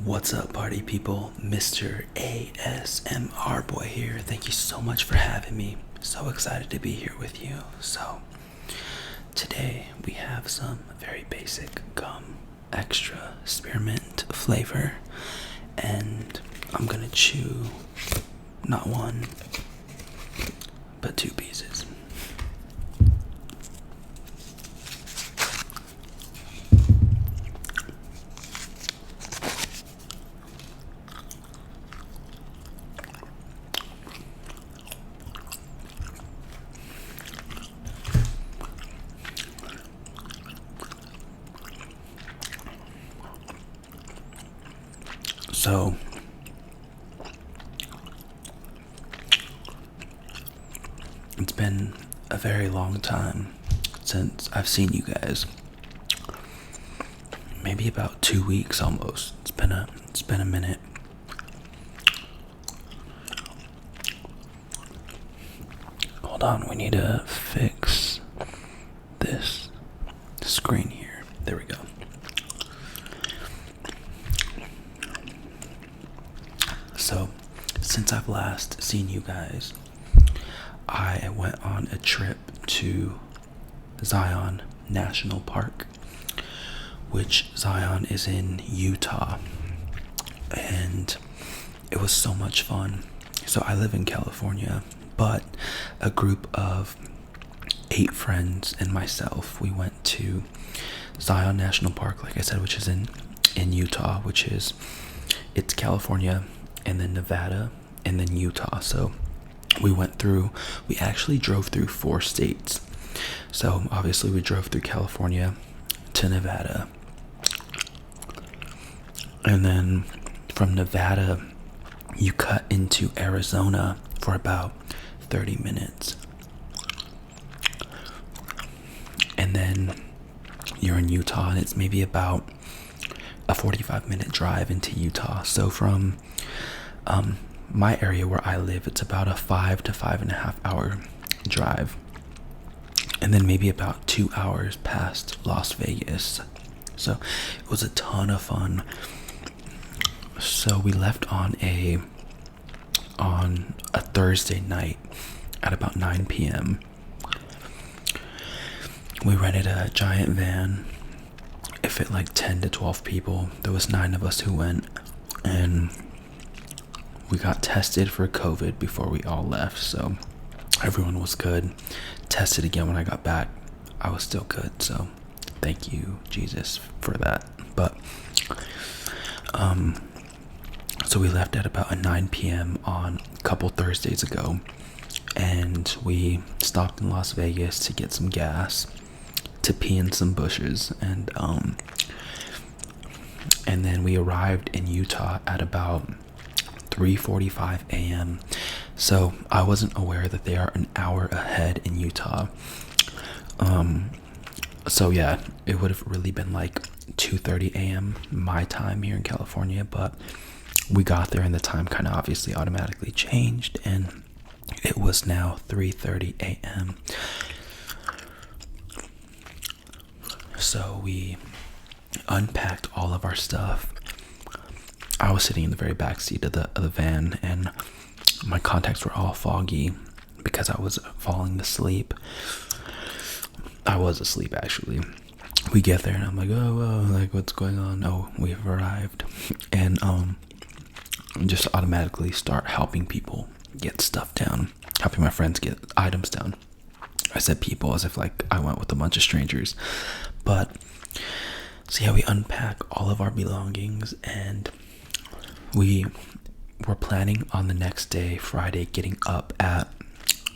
What's up, party people? Mr. ASMR Boy here. Thank you so much for having me. So excited to be here with you. So, today we have some very basic gum, extra spearmint flavor, and I'm gonna chew not one, but two pieces. So, it's been a very long time since I've seen you guys. Maybe about 2 weeks almost. It's been a minute. Hold on, we need to fix this screen here. There we go. So, since I've last seen you guys, I went on a trip to Zion National Park, which Zion is in Utah, and it was so much fun. So I live in California, but a group of 8 friends and myself, we went to Zion National Park, like I said, which is in Utah, it's California and then Nevada and then Utah. So we actually drove through 4 states. So obviously we drove through California to Nevada, and then from Nevada you cut into Arizona for about 30 minutes, and then you're in Utah, and it's maybe about a 45-minute drive into Utah. So from my area where I live, it's about a 5 to 5.5 hour drive, and then maybe about 2 hours past Las Vegas. So it was a ton of fun. So we left on a Thursday night at about 9 p.m. We rented a giant van. It fit like 10 to 12 people. There was 9 of us who went, and we got tested for COVID before we all left, so everyone was good. Tested again when I got back. I was still good, so thank you, Jesus, for that. But so we left at about 9 p.m. on a couple Thursdays ago, and we stopped in Las Vegas to get some gas, to pee in some bushes, and then we arrived in Utah at about 3:45 a.m. So I wasn't aware that they are an hour ahead in Utah. So yeah, it would have really been like 2:30 a.m. my time here in California, but we got there and the time kind of obviously automatically changed, and it was now 3:30 a.m. So we unpacked all of our stuff. I was sitting in the very back seat of the van, and my contacts were all foggy because I was falling asleep. I was asleep, actually. We get there and I'm like, like, what's going on? Oh, we've arrived. And just automatically start helping people get stuff down, helping my friends get items down. I said people as if like I went with a bunch of strangers. But so yeah, we unpack all of our belongings, and we were planning on the next day, Friday, getting up at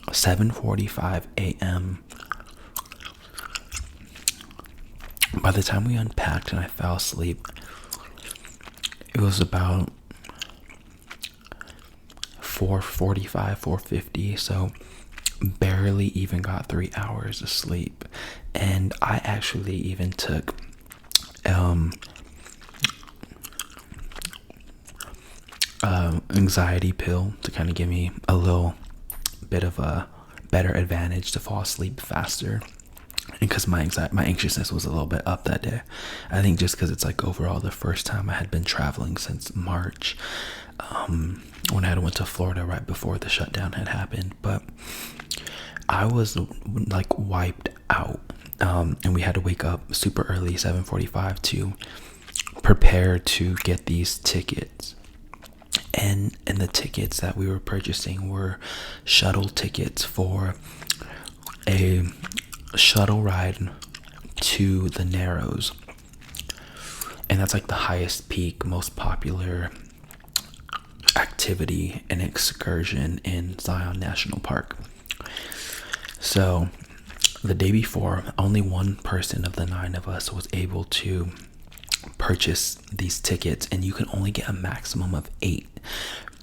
7:45 a.m. By the time we unpacked and I fell asleep, it was about 4:45, 4:50, so barely even got 3 hours of sleep. And I actually even took anxiety pill to kind of give me a little bit of a better advantage to fall asleep faster. because my anxiousness was a little bit up that day. I think just because it's like overall the first time I had been traveling since March, when I had went to Florida right before the shutdown had happened. But I was like wiped out, and we had to wake up super early, 7:45, to prepare to get these tickets. And the tickets that we were purchasing were shuttle tickets for a shuttle ride to the Narrows, and that's like the highest peak, most popular activity and excursion in Zion National Park. So the day before, only one person of the 9 of us was able to purchase these tickets, and you can only get a maximum of 8,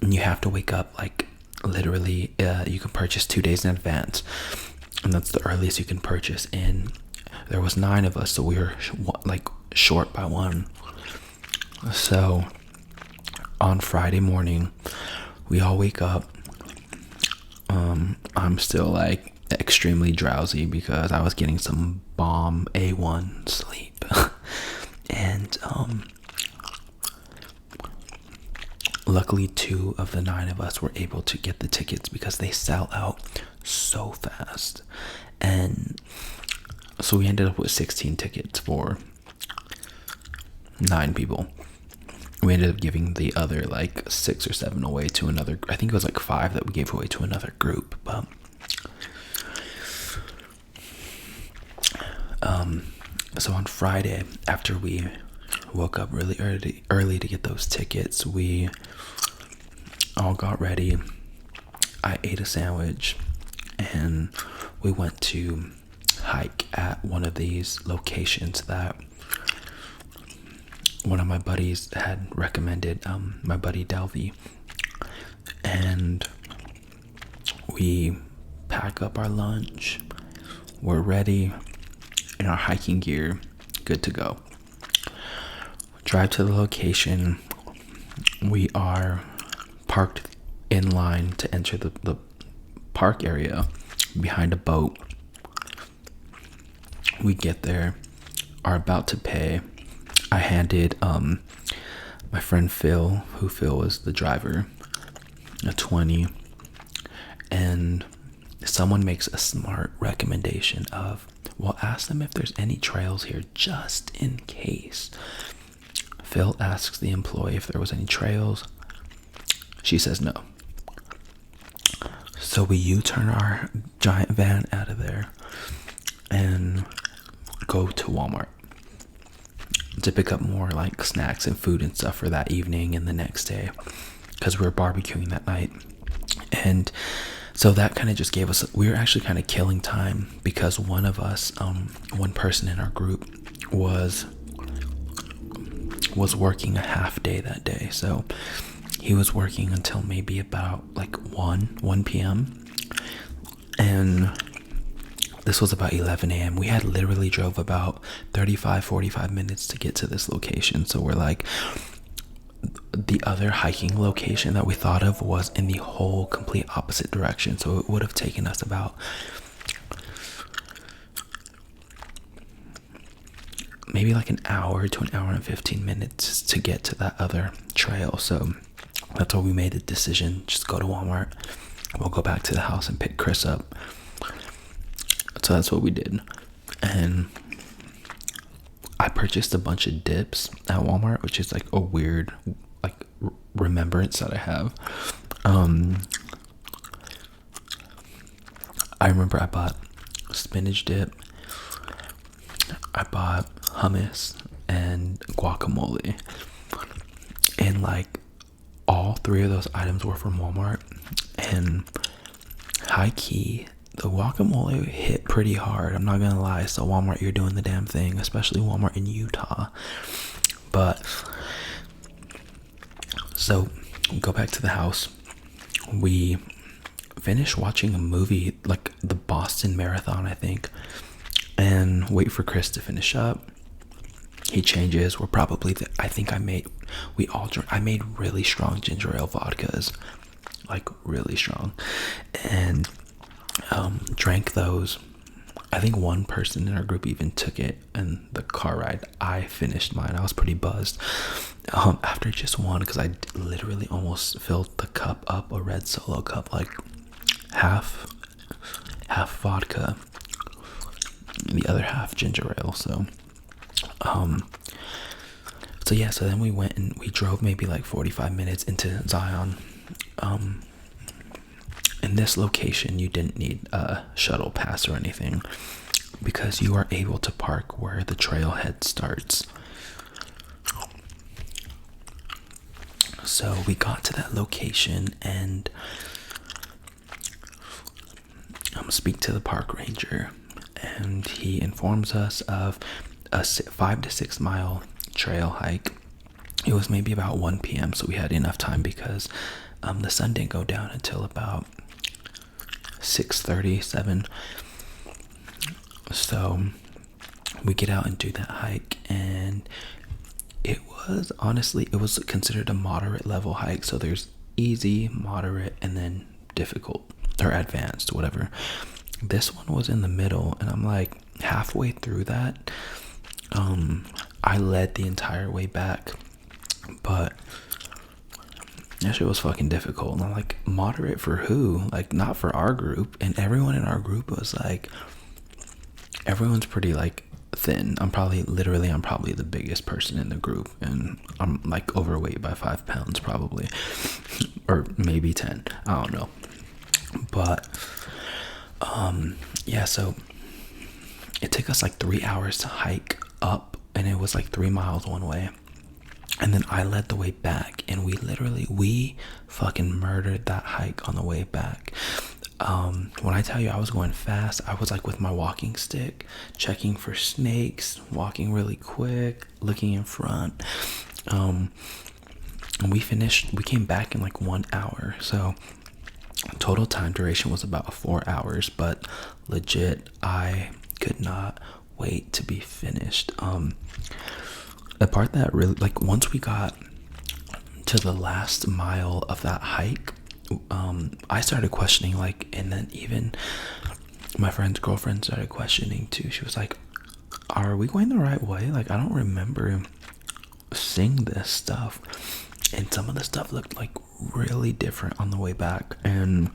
and you have to wake up like literally you can purchase 2 days in advance, and that's the earliest you can purchase. And there was 9 of us, so we were like short by 1. So on Friday morning, we all wake up. I'm still like extremely drowsy because I was getting some bomb A1 sleep. And luckily 2 of the 9 of us were able to get the tickets because they sell out so fast. And so we ended up with 16 tickets for 9 people. We ended up giving the other like 6 or 7 away to another, I think it was like 5 that we gave away to another group. But so on Friday, after we woke up really early to get those tickets, we all got ready. I ate a sandwich, and we went to hike at one of these locations that one of my buddies had recommended, my buddy Delvey. And we pack up our lunch, we're ready in our hiking gear, good to go. Drive to the location. We are parked in line to enter the park area behind a boat. We get there, are about to pay. I handed my friend Phil, who Phil was the driver, a 20, and someone makes a smart recommendation of, well, ask them if there's any trails here just in case. Phil asks the employee if there was any trails. She says no. So we U-turn our giant van out of there and go to Walmart to pick up more like snacks and food and stuff for that evening and the next day, because we were barbecuing that night. And so that kind of just gave us, we were actually kind of killing time because one of us, one person in our group was working a half day that day. So he was working until maybe about like 1 p.m. And this was about 11 a.m. We had literally drove about 45 minutes to get to this location. So we're like, the other hiking location that we thought of was in the whole complete opposite direction. So it would have taken us about maybe like an hour to an hour and 15 minutes to get to that other trail. So that's why we made the decision, just go to Walmart. We'll go back to the house and pick Chris up. So that's what we did. And I purchased a bunch of dips at Walmart, which is like a weird like remembrance that I have. I remember I bought spinach dip, I bought hummus and guacamole, and like all 3 of those items were from Walmart. And high key, the guacamole hit pretty hard, I'm not gonna lie. So Walmart, you're doing the damn thing, especially Walmart in Utah. But so we go back to the house, we finish watching a movie, like the Boston Marathon, I think, and wait for Chris to finish up. He changes. We're probably I made really strong ginger ale vodkas, like really strong, and drank those. I think one person in our group even took it and the car ride. I finished mine. I was pretty buzzed after just one, because I literally almost filled the cup up, a red Solo cup, like half vodka, the other half ginger ale. So yeah, so then we went and we drove maybe like 45 minutes into Zion. In this location, you didn't need a shuttle pass or anything, because you are able to park where the trailhead starts. So we got to that location and speak to the park ranger, and he informs us of a 5 to 6 mile trail hike. It was maybe about 1 p.m., so we had enough time because the sun didn't go down until about 6:30, 7. So we get out and do that hike, and it was considered a moderate level hike. So there's easy, moderate, and then difficult or advanced, whatever. This one was in the middle, and I'm like halfway through that. I led the entire way back, but that shit was fucking difficult. And I'm like, moderate for who? Like, not for our group. And everyone in our group was like, everyone's pretty like thin. I'm probably the biggest person in the group, and I'm like overweight by 5 pounds probably, or maybe 10. I don't know. But yeah, so it took us like 3 hours to hike up, and it was like 3 miles one way. And then I led the way back, and we fucking murdered that hike on the way back. When I tell you I was going fast, I was like with my walking stick, checking for snakes, walking really quick, looking in front. And we came back in like 1 hour. So total time duration was about 4 hours, but legit, I could not wait to be finished. The part that really, like, once we got to the last mile of that hike, I started questioning, like, and then even my friend's girlfriend started questioning too. She was like, are we going the right way? Like, I don't remember seeing this stuff. And some of the stuff looked like really different on the way back. And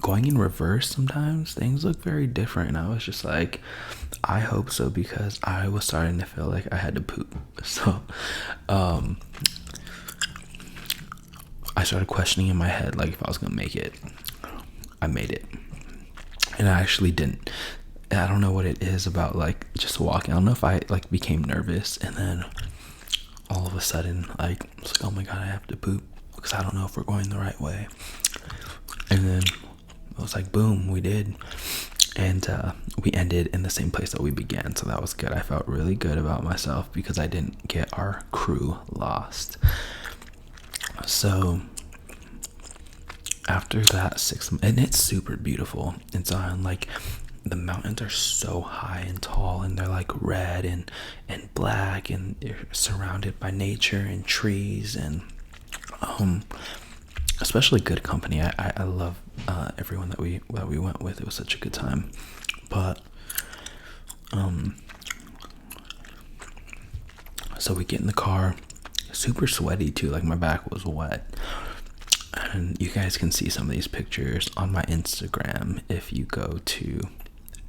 going in reverse, sometimes things look very different. And I was just like, I hope so, because I was starting to feel like I had to poop. So I started questioning in my head, like, if I was gonna make it. I made it, and I actually didn't. I don't know what it is about, like, just walking. I don't know if I like became nervous, and then all of a sudden, like, I was like, oh my god, I have to poop, because I don't know if we're going the right way. And then it was like, boom, we did. And we ended in the same place that we began, so that was good. I felt really good about myself because I didn't get our crew lost. So after that 6 months, and it's super beautiful in Zion. Like, the mountains are so high and tall, and they're like red and black, and they're surrounded by nature and trees, and especially good company. I love everyone that we went with. It was such a good time. But so we get in the car, super sweaty too, like my back was wet. And you guys can see some of these pictures on my Instagram if you go to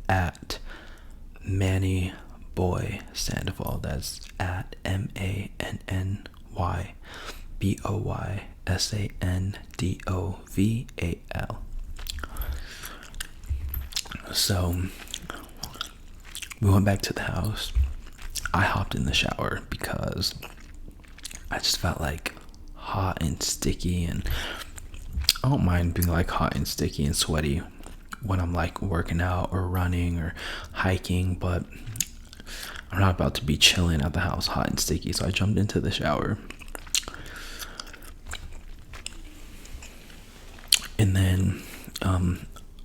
@MannyBoySandoval. That's @MannyBoySandoval. So we went back to the house. I hopped in the shower because I just felt like hot and sticky, and I don't mind being like hot and sticky and sweaty when I'm like working out or running or hiking, but I'm not about to be chilling at the house hot and sticky. So I jumped into the shower, and then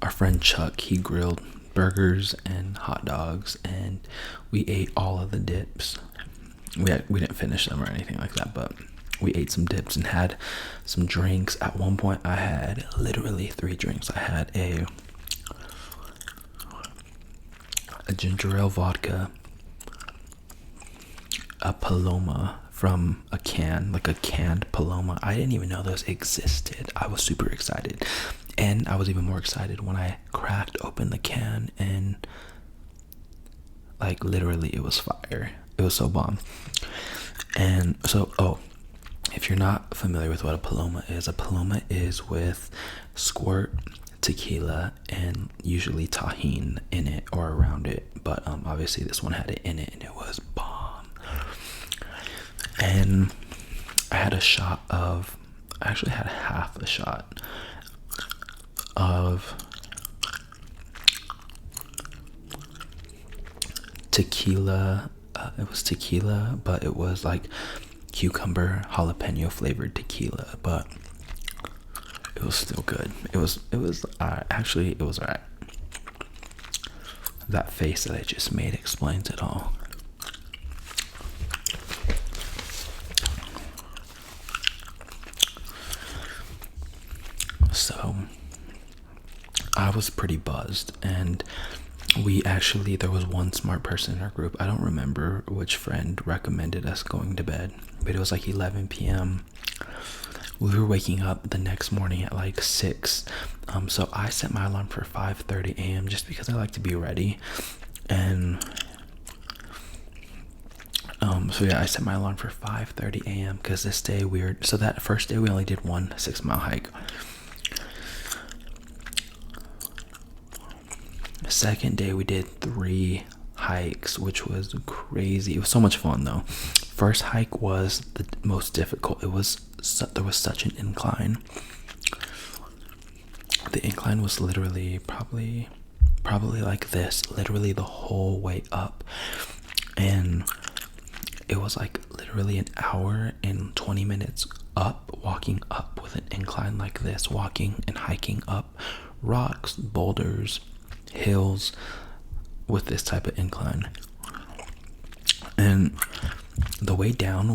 our friend Chuck, he grilled burgers and hot dogs, and we ate all of the dips. We didn't finish them or anything like that, but we ate some dips and had some drinks. At one point I had literally 3 drinks. I had a ginger ale vodka, a Paloma from a can, like a canned Paloma. I didn't even know those existed. I was super excited. And I was even more excited when I cracked open the can and like literally it was fire. It was so bomb. And so, if you're not familiar with what a Paloma is with squirt, tequila, and usually tahine in it or around it. But obviously this one had it in it and it was bomb. And I had I actually had half a shot of tequila. It was tequila, but it was like cucumber jalapeno flavored tequila, but it was still good. It was actually it was alright. That face that I just made explains it all. So I was pretty buzzed, and there was one smart person in our group. I don't remember which friend recommended us going to bed, but it was like 11 p.m. We were waking up the next morning at like 6. So I set my alarm for 5:30 a.m. just because I like to be ready. And so yeah, I set my alarm for 5:30 a.m. because this day so that first day we only did one 6-mile hike. The second day we did 3 hikes, which was crazy. It was so much fun though. First hike was the most difficult. There was such an incline. The incline was literally probably like this, literally the whole way up. And it was like literally an hour and 20 minutes up, walking up with an incline like this, walking and hiking up rocks, boulders, hills with this type of incline. And the way down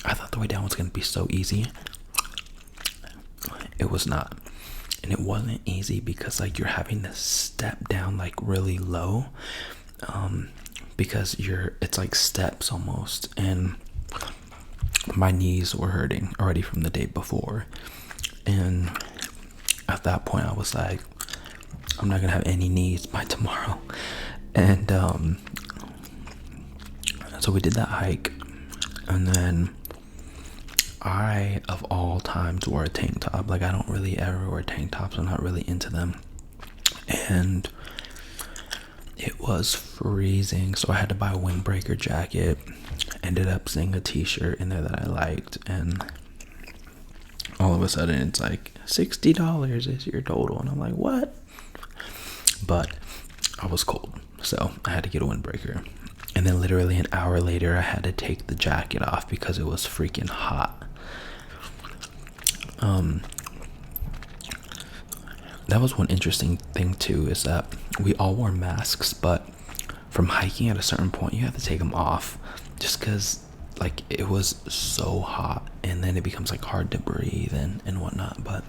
I thought the way down was going to be so easy. It was not. And it wasn't easy because like you're having to step down like really low, because it's like steps almost, and my knees were hurting already from the day before. And at that point I was like, I'm not gonna have any knees by tomorrow. And so we did that hike, and then I, of all times, wore a tank top. Like, I don't really ever wear tank tops. I'm not really into them. And it was freezing, so I had to buy a windbreaker jacket. Ended up seeing a t-shirt in there that I liked, and all of a sudden it's like $60 is your total, and I'm like, what? But I was cold, so I had to get a windbreaker. And then literally an hour later I had to take the jacket off because it was freaking hot. That was one interesting thing too, is that we all wore masks, but from hiking at a certain point you have to take them off, just because like it was so hot, and then it becomes like hard to breathe and whatnot. But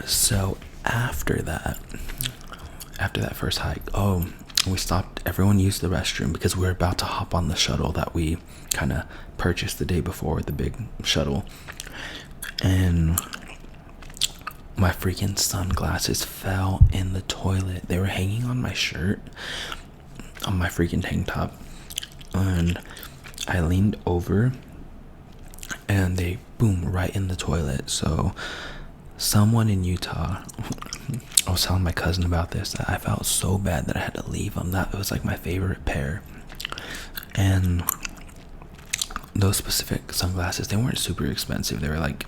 so after that first hike, we stopped. Everyone used the restroom because we were about to hop on the shuttle that we kind of purchased the day before, the big shuttle. And my freaking sunglasses fell in the toilet. They were hanging on my shirt, on my freaking tank top, and I leaned over and they boom right in the toilet. So someone in Utah, I was telling my cousin about this, that I felt so bad that I had to leave them. That it was like my favorite pair. And those specific sunglasses, they weren't super expensive. They were like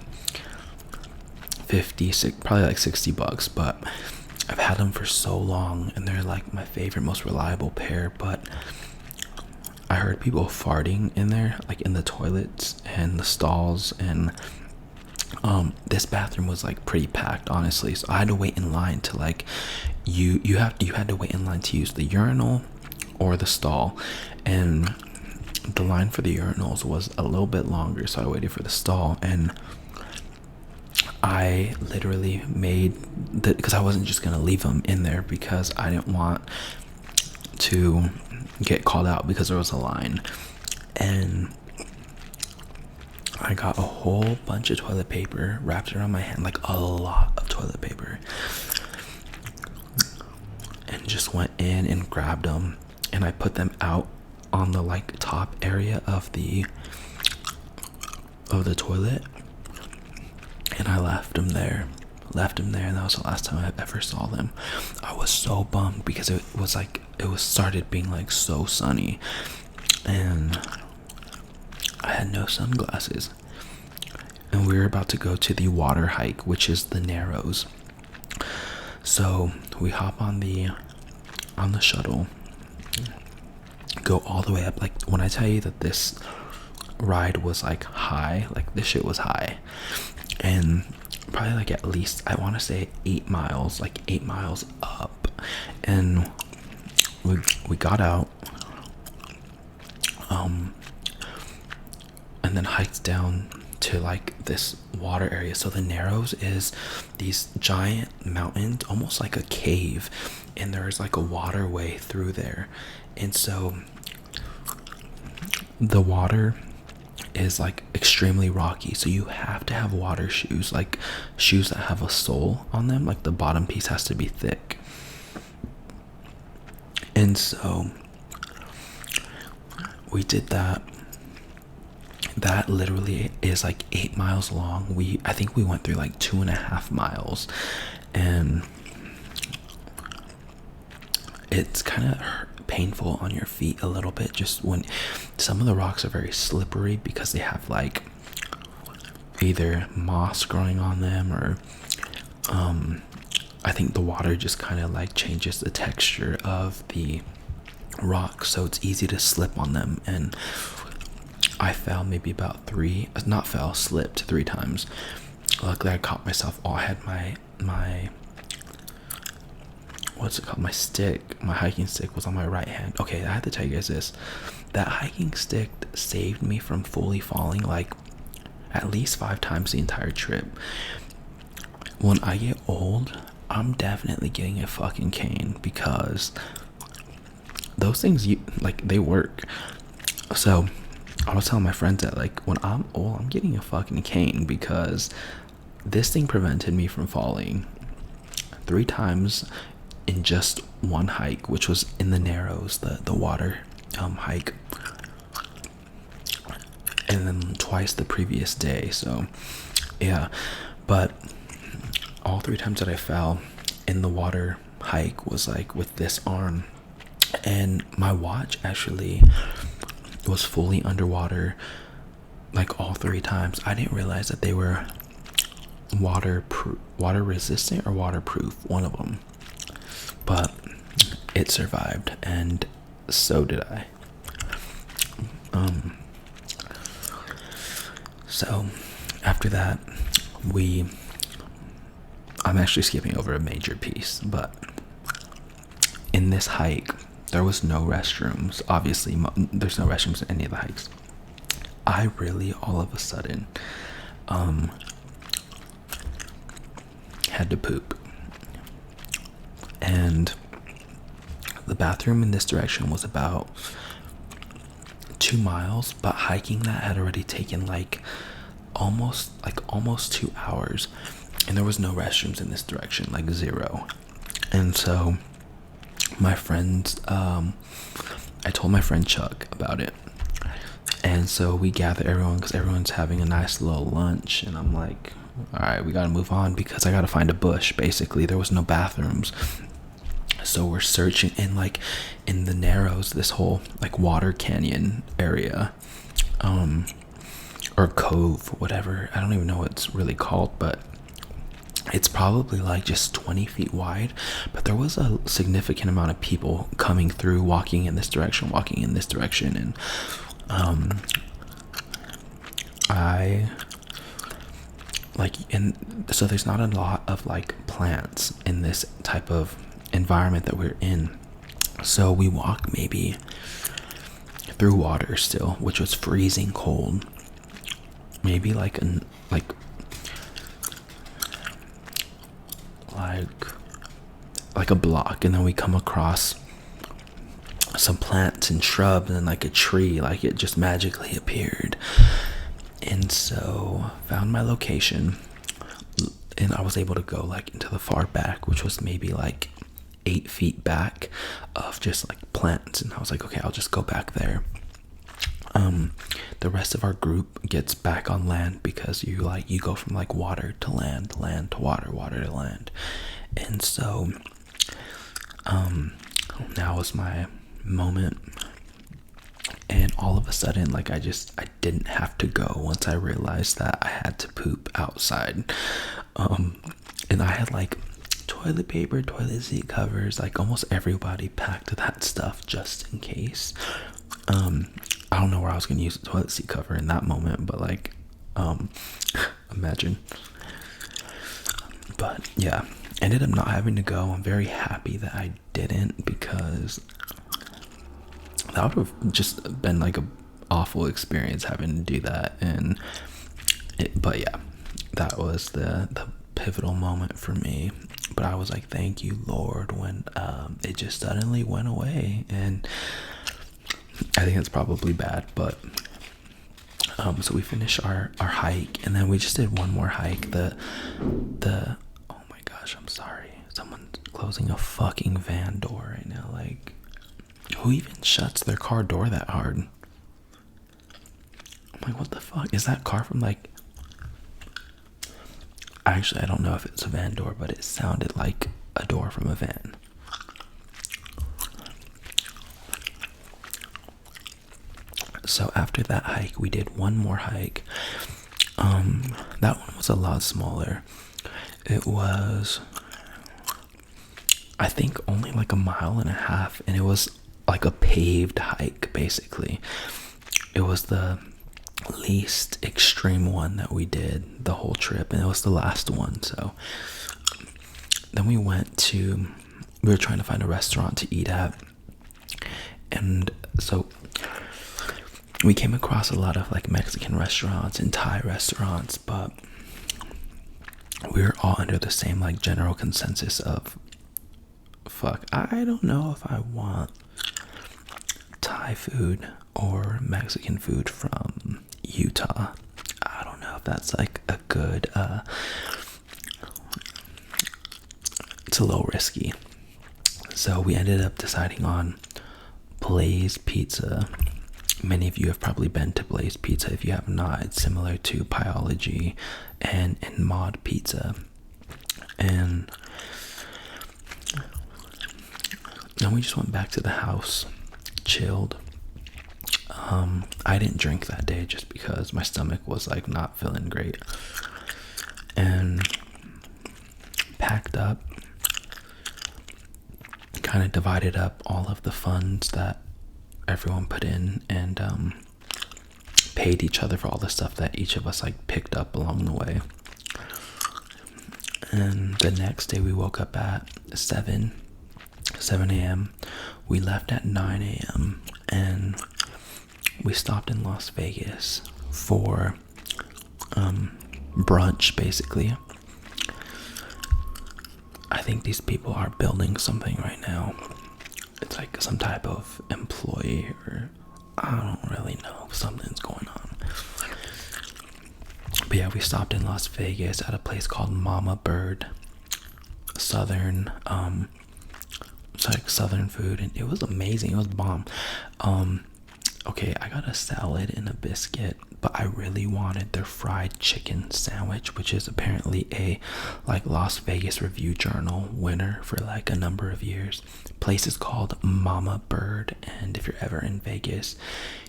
probably like $60, but I've had them for so long and they're like my favorite, most reliable pair. But I heard people farting in there, like in the toilets and the stalls, and this bathroom was like pretty packed, honestly. So I had to wait in line to like you had to wait in line to use the urinal or the stall, and the line for the urinals was a little bit longer, so I waited for the stall. And I literally made the, because I wasn't just gonna leave them in there because I didn't want to get called out because there was a line. And I got a whole bunch of toilet paper wrapped around my hand, like a lot of toilet paper, and just went in and grabbed them, and I put them out on the like top area of the toilet, and I left them there, and that was the last time I ever saw them. I was so bummed because it was started being like so sunny, and I had no sunglasses, and we were about to go to the water hike, which is the Narrows. So we hop on the shuttle, go all the way up. Like, when I tell you that this ride was like high, like this shit was high, and probably like at least, I want to say 8 miles, like 8 miles up. And we got out, and then hiked down to like this water area. So the Narrows is these giant mountains, almost like a cave, and there's like a waterway through there. And so the water is like extremely rocky, so you have to have water shoes, like shoes that have a sole on them, like the bottom piece has to be thick. And so we did that. That literally is like 8 miles long. I think we went through like 2.5 miles, and it's kind of painful on your feet a little bit, just when some of the rocks are very slippery because they have like either moss growing on them, or I think the water just kind of like changes the texture of the rocks, so it's easy to slip on them. And I fell maybe about slipped 3 times. Luckily I caught myself. I had my what's it called, my hiking stick was on my right hand. Okay, I have to tell you guys this. That hiking stick saved me from fully falling like at least 5 times the entire trip. When I get old, I'm definitely getting a fucking cane, because those things, they work. So I was telling my friends that like when I'm old, I'm getting a fucking cane, because this thing prevented me from falling 3 times in just one hike, which was in the Narrows, the water hike, and then twice the previous day. So yeah, but all 3 times that I fell in the water hike was like with this arm, and my watch actually was fully underwater like all 3 times. I didn't realize that they were water resistant or waterproof, one of them, but it survived, and so did I. So after that, I'm actually skipping over a major piece, but in this hike there was no restrooms. Obviously there's no restrooms in any of the hikes. I really all of a sudden had to poop, and the bathroom in this direction was about 2 miles, but hiking that had already taken like almost 2 hours, and there was no restrooms in this direction, like 0. And so my friends, I told my friend Chuck about it, and so we gather everyone, because everyone's having a nice little lunch, and I'm like, all right, we gotta move on because I gotta find a bush. Basically, there was no bathrooms, so we're searching in the Narrows, this whole like water canyon area, or cove, whatever. I don't even know what it's really called, but it's probably like just 20 feet wide. But there was a significant amount of people coming through, walking in this direction, and so there's not a lot of like plants in this type of environment that we're in. So we walked maybe through water still, which was freezing cold, maybe like like a block, and then we come across some plants and shrubs and like a tree, like it just magically appeared. And so found my location, and I was able to go like into the far back, which was maybe like 8 feet back of just like plants. And I was like, okay, I'll just go back there. The rest of our group gets back on land, because you go from like water to land, land to water, water to land. And so now was my moment, and all of a sudden, like I didn't have to go once I realized that I had to poop outside. And I had like toilet paper, toilet seat covers, like almost everybody packed that stuff just in case. I don't know where I was gonna use a toilet seat cover in that moment, but like imagine. But yeah, ended up not having to go. I'm very happy that I didn't, because that would have just been like a awful experience having to do that. But yeah, that was the pivotal moment for me. But I was like, thank you, Lord, when it just suddenly went away. And I think it's probably bad, but so we finished our hike, and then we just did one more hike. The oh my gosh, I'm sorry, someone's closing a fucking van door right now. Like, who even shuts their car door that hard? I'm like, what the fuck is that car from? Like, actually, I don't know if it's a van door, but it sounded like a door from a van. So after that hike, we did one more hike. That one was a lot smaller. It was, I think, only like 1.5 miles, and it was like a paved hike, basically. It was the least extreme one that we did the whole trip, and it was the last one. So then we were trying to find a restaurant to eat at, and so we came across a lot of like Mexican restaurants and Thai restaurants, but we were all under the same like general consensus of, fuck, I don't know if I want Thai food or Mexican food from Utah. I don't know if that's like a good it's a little risky. So we ended up deciding on Blaze Pizza. Many of you have probably been to Blaze Pizza. If you have not, it's similar to Pyology and Mod Pizza. And then we just went back to the house, chilled. I didn't drink that day just because my stomach was like not feeling great. And packed up, kind of divided up all of the funds that everyone put in, and paid each other for all the stuff that each of us like picked up along the way. And the next day we woke up at 7 a.m. We left at 9 a.m. and we stopped in Las Vegas for brunch, basically. I think these people are building something right now. It's like some type of employee, or I don't really know, something's going on. But yeah, we stopped in Las Vegas at a place called Mama Bird. Southern, it's like Southern food, and it was amazing. It was bomb. Okay, I got a salad and a biscuit, but I really wanted their fried chicken sandwich, which is apparently a like Las Vegas Review Journal winner for like a number of years. The place is called Mama Bird, and if you're ever in Vegas,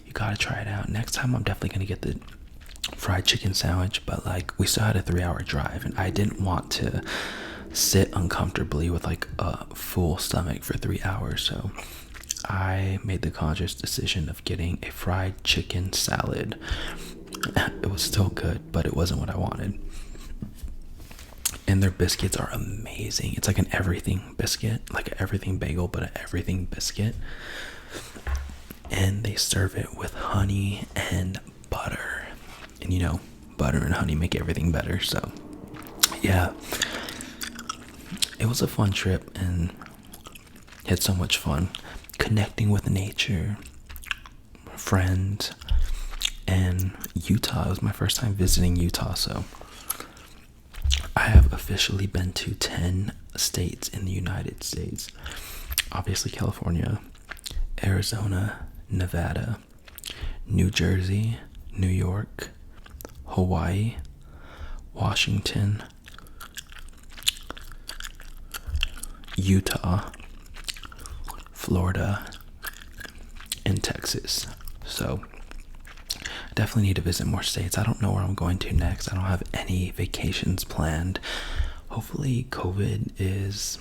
you gotta try it out. Next time I'm definitely gonna get the fried chicken sandwich, but like we still had a 3-hour drive, and I didn't want to sit uncomfortably with like a full stomach for 3 hours, so I made the conscious decision of getting a fried chicken salad. It was still good, but it wasn't what I wanted. And their biscuits are amazing. It's like an everything biscuit, like an everything bagel, but an everything biscuit. And they serve it with honey and butter. And you know, butter and honey make everything better. So yeah, it was a fun trip and had so much fun connecting with nature, friends, and Utah. It was my first time visiting Utah, so I have officially been to 10 states in the United States. Obviously, California, Arizona, Nevada, New Jersey, New York, Hawaii, Washington, Utah, Florida, and Texas. So I definitely need to visit more states. I don't know where I'm going to next. I don't have any vacations planned. Hopefully COVID is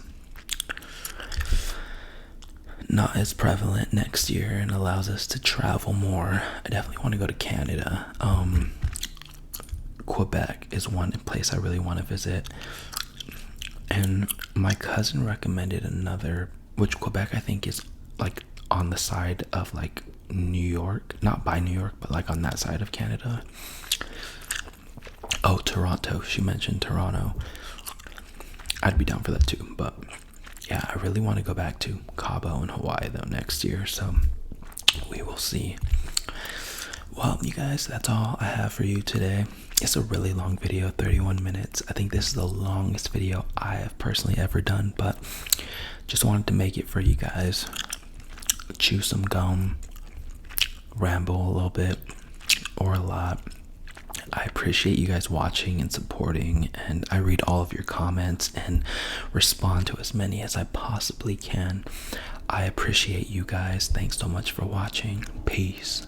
not as prevalent next year and allows us to travel more. I definitely want to go to Canada. Quebec is one place I really want to visit. And my cousin recommended another, which Quebec I think is like on the side of like New York, not by New York, but like on that side of Canada. Oh, Toronto. She mentioned Toronto. I'd be down for that too. But yeah, I really want to go back to Cabo and Hawaii though next year. So we will see. Well, you guys, that's all I have for you today. It's a really long video, 31 minutes. I think this is the longest video I have personally ever done, but just wanted to make it for you guys. Chew some gum, ramble a little bit or a lot. I appreciate you guys watching and supporting, and I read all of your comments and respond to as many as I possibly can. I appreciate you guys. Thanks so much for watching. Peace.